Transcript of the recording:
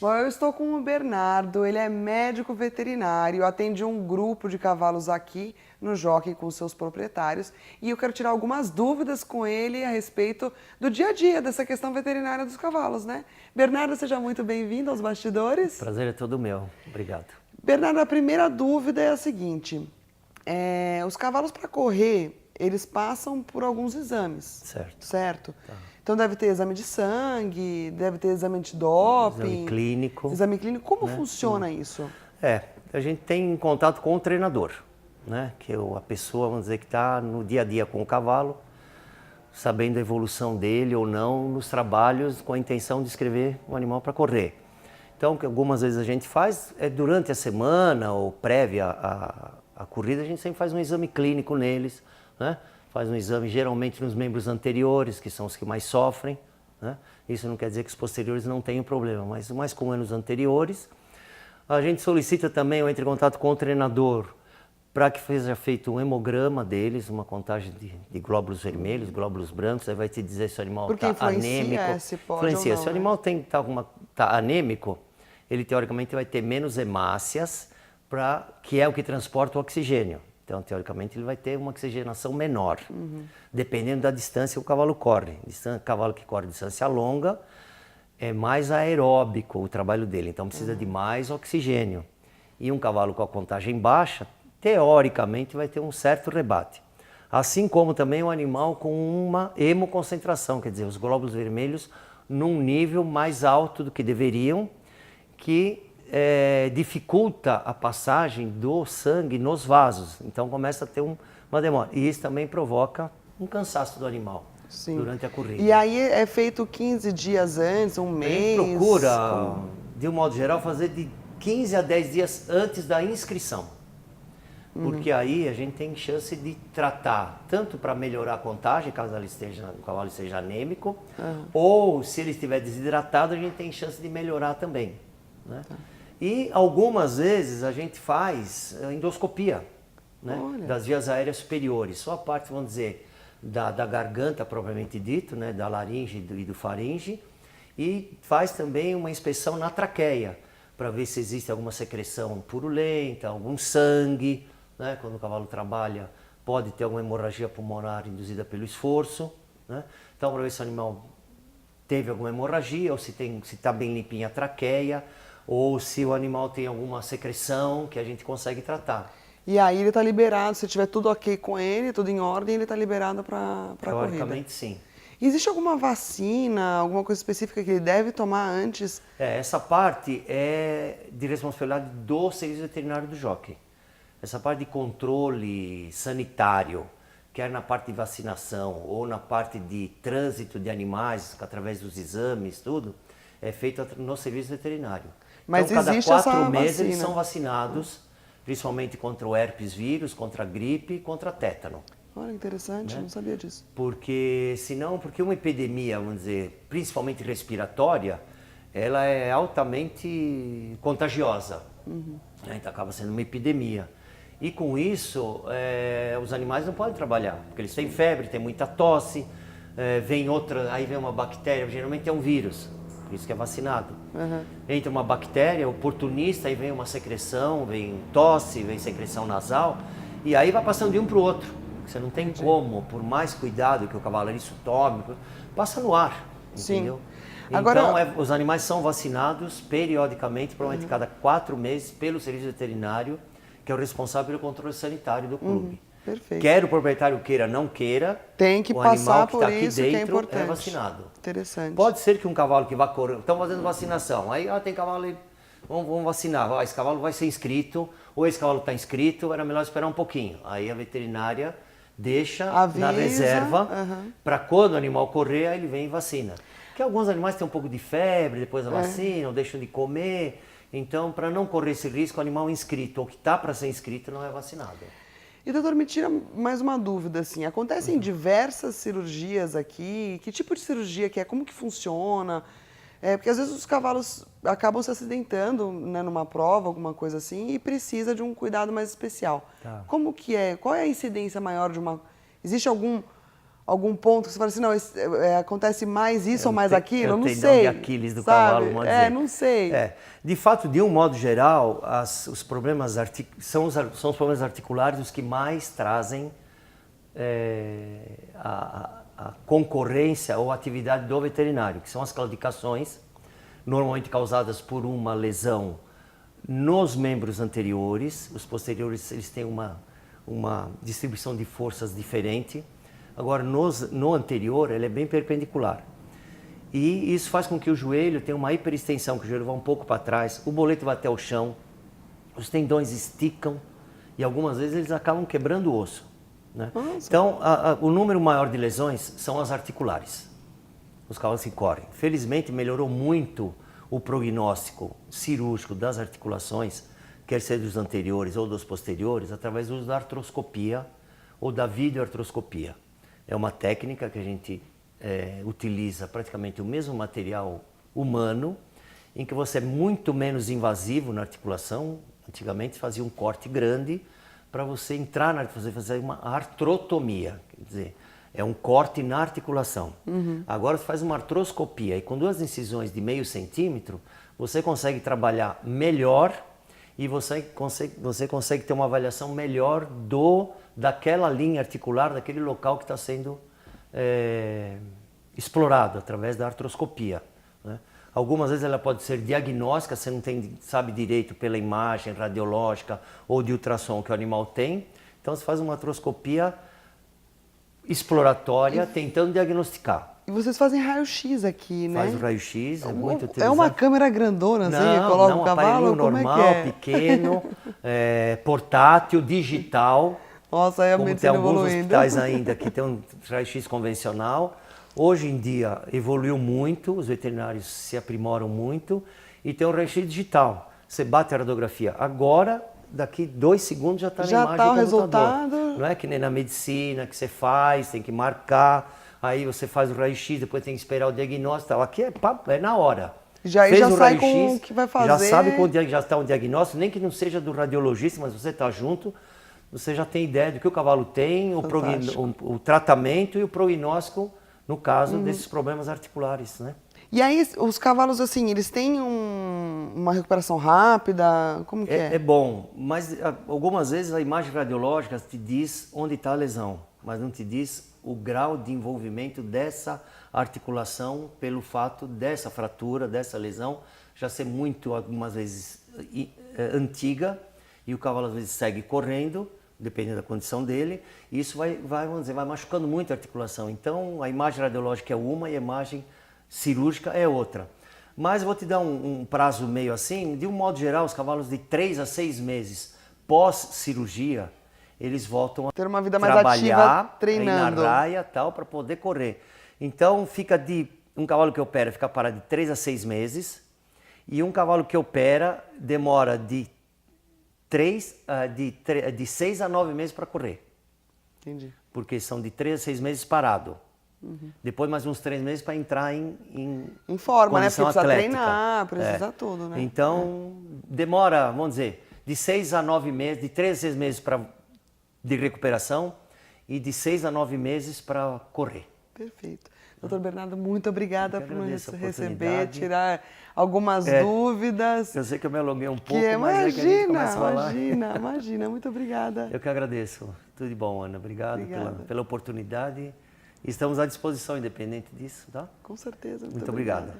Bom, eu estou com o Bernardo, ele é médico veterinário, atende um grupo de cavalos aqui no Jockey com seus proprietários e eu quero tirar algumas dúvidas com ele a respeito do dia a dia dessa questão veterinária dos cavalos, né? Bernardo, seja muito bem-vindo aos bastidores. O prazer é todo meu, obrigado. Bernardo, a primeira dúvida é a seguinte, os cavalos para correr, eles passam por alguns exames, certo? Tá. Então deve ter exame de sangue, deve ter exame de doping. Exame clínico. Exame clínico. Como funciona isso? A gente tem contato com o treinador, né? Que é a pessoa, vamos dizer, que está no dia a dia com o cavalo, sabendo a evolução dele ou não nos trabalhos com a intenção de inscrever o animal para correr. Então, o que algumas vezes a gente faz é durante a semana ou prévia à corrida, a gente sempre faz um exame clínico neles, né? Faz um exame geralmente nos membros anteriores, que são os que mais sofrem, né? Isso não quer dizer que os posteriores não tenham problema, mas o mais comum é nos anteriores. A gente solicita também, ou entre em contato com o treinador, para que seja feito um hemograma deles, uma contagem de glóbulos vermelhos, glóbulos brancos, aí vai te dizer se o animal está anêmico. Se pode ou não, Se o animal tá anêmico, ele teoricamente vai ter menos hemácias, que é o que transporta o oxigênio. Então, teoricamente, ele vai ter uma oxigenação menor, dependendo da distância que o cavalo corre. O cavalo que corre distância longa é mais aeróbico o trabalho dele, então precisa de mais oxigênio. E um cavalo com a contagem baixa, teoricamente, vai ter um certo rebate. Assim como também um animal com uma hemoconcentração, quer dizer, os glóbulos vermelhos num nível mais alto do que deveriam, que dificulta a passagem do sangue nos vasos, então começa a ter uma demora. E isso também provoca um cansaço do animal durante a corrida. E aí é feito 15 dias antes, um mês? A gente procura, de um modo geral, fazer de 15 a 10 dias antes da inscrição. Porque aí a gente tem chance de tratar, tanto para melhorar a contagem, caso o cavalo esteja anêmico, ou se ele estiver desidratado, a gente tem chance de melhorar também, né? E algumas vezes a gente faz endoscopia, né, das vias aéreas superiores, só a parte, vamos dizer, da garganta propriamente dito, né, da laringe e do faringe, e faz também uma inspeção na traqueia, para ver se existe alguma secreção purulenta, algum sangue, né, quando o cavalo trabalha pode ter alguma hemorragia pulmonar induzida pelo esforço, né, então para ver se o animal teve alguma hemorragia, ou se está bem limpinha a traqueia, ou se o animal tem alguma secreção que a gente consegue tratar. E aí ele está liberado, se tiver tudo ok com ele, tudo em ordem, ele está liberado para a corrida? Teoricamente, sim. Existe alguma vacina, alguma coisa específica que ele deve tomar antes? Essa parte é de responsabilidade do serviço veterinário do jockey. Essa parte de controle sanitário, quer na parte de vacinação ou na parte de trânsito de animais, através dos exames, tudo, é feito no serviço veterinário. Mas então, existe cada 4 essa meses vacina. eles são vacinados, principalmente contra o herpes vírus, contra a gripe e contra tétano. Olha, interessante, não sabia disso. Porque uma epidemia, vamos dizer, principalmente respiratória, ela é altamente contagiosa. Então acaba sendo uma epidemia. E com isso, os animais não podem trabalhar, porque eles têm febre, têm muita tosse, aí vem uma bactéria, geralmente é um vírus. Por isso que é vacinado. Entra uma bactéria oportunista, aí vem uma secreção, vem tosse, vem secreção nasal, e aí vai passando de um para o outro. Você não tem como, por mais cuidado que o cavaleiriço tome, passa no ar, entendeu? Agora, então, os animais são vacinados periodicamente, provavelmente cada 4 meses, pelo serviço veterinário, que é o responsável pelo controle sanitário do clube. Perfeito. Quer o proprietário queira, não queira, tem que o passar animal que por está aqui isso, que é dentro importante. é vacinado. Interessante. Pode ser que um cavalo que vai correr, estão fazendo vacinação, aí tem cavalo, vamos vacinar, esse cavalo vai ser inscrito, ou esse cavalo está inscrito, era melhor esperar um pouquinho. Aí a veterinária deixa na reserva, para quando o animal correr, aí ele vem e vacina. Porque alguns animais têm um pouco de febre, depois da vacina, ou deixam de comer, então para não correr esse risco, o animal inscrito ou que está para ser inscrito não é vacinado. E doutor, me tira mais uma dúvida, assim, acontecem diversas cirurgias aqui, que tipo de cirurgia que é, como que funciona? Porque às vezes os cavalos acabam se acidentando, né, numa prova, alguma coisa assim, e precisa de um cuidado mais especial. Como que é? Qual é a incidência maior de uma... Existe algum ponto que você fala assim, não, acontece mais isso ou mais aquilo? Eu não tendão sei. de Aquiles do sabe? cavalo, vamos dizer. Não sei. De fato, de um modo geral, os problemas são os problemas articulares os que mais trazem a concorrência ou atividade do veterinário, que são as claudicações, normalmente causadas por uma lesão nos membros anteriores. Os posteriores eles têm uma distribuição de forças diferente. Agora, no anterior, ele é bem perpendicular. E isso faz com que o joelho tenha uma hiperextensão, que o joelho vá um pouco para trás, o boleto vai até o chão, os tendões esticam e algumas vezes eles acabam quebrando o osso. Né? Então, o número maior de lesões são as articulares, os cavalos que correm. Felizmente, melhorou muito o prognóstico cirúrgico das articulações, quer seja dos anteriores ou dos posteriores, através do uso da artroscopia ou da videoartroscopia. É uma técnica que a gente utiliza praticamente o mesmo material humano, em que você é muito menos invasivo na articulação. Antigamente fazia um corte grande para você entrar na articulação, fazer uma artrotomia, quer dizer, é um corte na articulação. Agora você faz uma artroscopia e com 2 incisões de meio centímetro, você consegue trabalhar melhor e você consegue ter uma avaliação melhor daquela linha articular, daquele local que está sendo explorado através da artroscopia. Né? Algumas vezes ela pode ser diagnóstica, você não sabe direito pela imagem radiológica ou de ultrassom que o animal tem. Então você faz uma artroscopia exploratória, tentando diagnosticar. E vocês fazem raio-x aqui, né? Faz o raio-x, é muito utilizado. É uma câmera grandona, assim, que coloca o cavalo? Normal, pequeno, portátil, digital. Nossa, aí a medicina tem alguns evoluindo. hospitais ainda que tem um raio-x convencional. Hoje em dia evoluiu muito, os veterinários se aprimoram muito e tem um raio-x digital. Você bate a radiografia agora, daqui 2 segundos já está na imagem do computador. Resultado. Não é que nem na medicina que você faz, tem que marcar, aí você faz o raio-x, depois tem que esperar o diagnóstico. Aqui é na hora. Já sai com o que vai fazer. Já sabe já está o diagnóstico, nem que não seja do radiologista, mas você está junto, você já tem ideia do que o cavalo tem, o tratamento e o prognóstico, no caso desses problemas articulares, né? E aí, os cavalos, assim, eles têm uma recuperação rápida? Como que é? É bom, mas algumas vezes a imagem radiológica te diz onde está a lesão, mas não te diz o grau de envolvimento dessa articulação pelo fato dessa fratura, dessa lesão, já ser muito, algumas vezes, antiga, e o cavalo às vezes segue correndo, dependendo da condição dele, e isso vamos dizer, vai machucando muito a articulação. Então, a imagem radiológica é uma e a imagem cirúrgica é outra. Mas vou te dar um prazo meio assim, de um modo geral, os cavalos de 3 a 6 meses pós-cirurgia, eles voltam a ter uma vida mais trabalhar, ativa, treinando. Na raia tal, para poder correr. Então, um cavalo que opera fica parado de 3 a 6 meses, e um cavalo que opera demora de 6 a 9 meses para correr. Entendi. Porque são de 3 a 6 meses parado. Depois mais uns 3 meses para entrar em forma, né? Porque precisa atlética. treinar, precisa tudo, né? Então, demora, vamos dizer, de 6 a 9 meses, de 3 a 6 meses de recuperação e de 6 a 9 meses para correr. Perfeito. Doutor Bernardo, muito obrigada por nos receber, tirar algumas dúvidas. Eu sei que eu me alonguei um pouco, mas que a gente começa a falar. Imagina, muito obrigada. Eu que agradeço. Tudo de bom, Ana. Obrigado pela oportunidade. Estamos à disposição, independente disso, tá? Com certeza. Muito obrigado.